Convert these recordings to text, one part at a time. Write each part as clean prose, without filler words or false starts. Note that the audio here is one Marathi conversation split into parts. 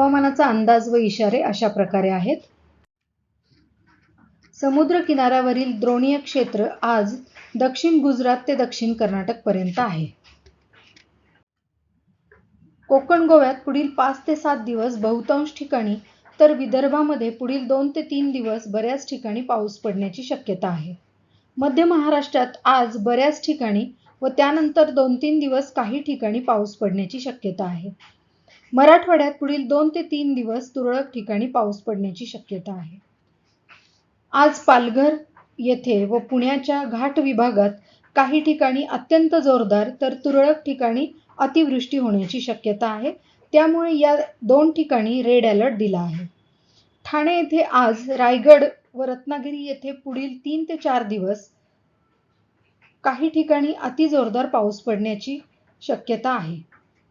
हवामानाचा अंदाज व इशारे अशा प्रकारे आहेत. समुद्र किनाऱ्यावरील द्रोणीय क्षेत्र आज दक्षिण गुजरात ते दक्षिण कर्नाटक पर्यंत आहे. कोकण गोव्यात पुढील 5 ते 7 दिवस बहुतांश ठिकाणी तर विदर्भामध्ये पुढील 2 ते 3 दिवस बऱ्याच ठिकाणी पाऊस पडण्याची शक्यता आहे. मध्य महाराष्ट्रात आज बऱ्याच ठिकाणी व त्यानंतर 2-3 दिवस काही ठिकाणी पाऊस पडण्याची शक्यता आहे. मराठवाड्यात पुढील 2 ते 3 दिवस तुरळक ठिकाणी पाऊस पडण्याची शक्यता आहे. आज पालघर येथे व पुण्याच्या घाट विभागात काही ठिकाणी अत्यंत जोरदार तर तुरळक ठिकाणी अतिवृष्टी होण्याची शक्यता आहे. त्यामुळे या 2 ठिकाणी रेड अलर्ट दिला आहे. ठाणे येथे आज, रायगड व रत्नागिरी येथे पुढील 3 ते 4 दिवस काही ठिकाणी अतिजोरदार पाऊस पडण्याची शक्यता आहे.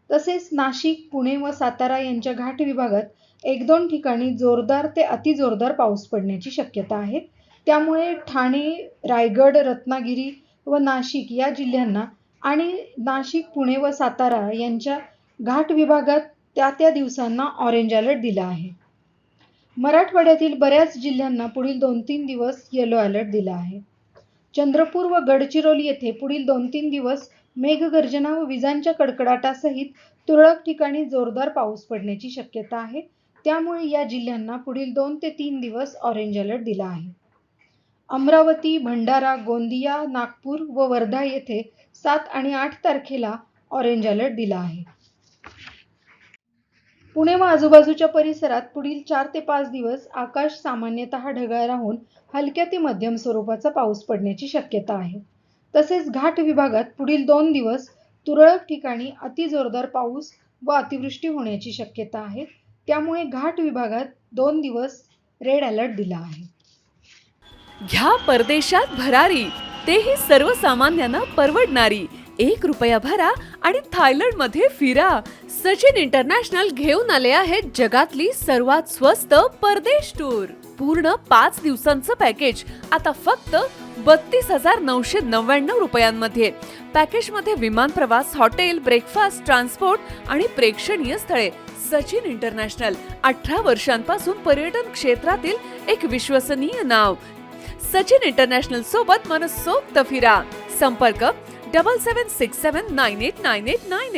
तसेच नाशिक, पुणे व सातारा यांच्या घाट विभागात 1-2 ठिकाणी जोरदार ते अतिजोरदार पाऊस पडण्याची शक्यता आहे. त्यामुळे ठाणे, रायगड, रत्नागिरी व नाशिक या जिल्ह्यांना आणि नाशिक, पुणे व सातारा यांच्या घाट विभागात त्या दिवसांना ऑरेंज अलर्ट दिला आहे. मराठवाड्यातील बऱ्याच जिल्ह्यांना पुढील 2-3 दिवस येलो अलर्ट दिला आहे. चंद्रपूर व गडचिरोली येथे पुढील 2-3 दिवस मेघगर्जना व विजांच्या कडकडाटासहित तुरळक ठिकाणी जोरदार पाऊस पडण्याची शक्यता आहे. त्यामुळे या जिल्ह्यांना पुढील 2 ते 3 दिवस ऑरेंज अलर्ट दिला आहे. अमरावती, भंडारा, गोंदिया, नागपूर व वर्धा येथे 7 आणि 8 तारखेला ऑरेंज अलर्ट दिला आहे. पुणे व आजूबाजूच्या परिसरात पुढील 4 ते 5 दिवस आकाश सामान्यतः ढगाळ राहून हलक्या ते मध्यम स्वरूपाचा पाऊस पडण्याची शक्यता आहे. तसेच घाट विभागात पुढील 2 दिवस तुरळक ठिकाणी अतिजोरदार पाऊस व अतिवृष्टी होण्याची शक्यता आहे. त्यामुळे घाट विभागात 2 दिवस रेड अलर्ट दिला आहे. घ्या परदेशात भरारी, तेही सर्वसामान्यांना परवडणारी. 1 रुपया भरा आणि थायलंडमध्ये फिरा. सचिन इंटरनॅशनल घेऊन आले आहेत जगातली सर्वात स्वस्त परदेश टूर. पूर्ण 5 दिवसांचं पॅकेज आता फक्त 32,999 रुपयांमध्ये. पॅकेजमध्ये विमान प्रवास, हॉटेल, ब्रेकफास्ट, ट्रान्सपोर्ट आणि प्रेक्षणीय स्थळे. सचिन इंटरनॅशनल 18 वर्षांपासून पर्यटन क्षेत्रातील एक विश्वसनीय नाव. सचिन इंटरनॅशनल सोबत मनसोक्त फिरा. संपर्क 7767989898.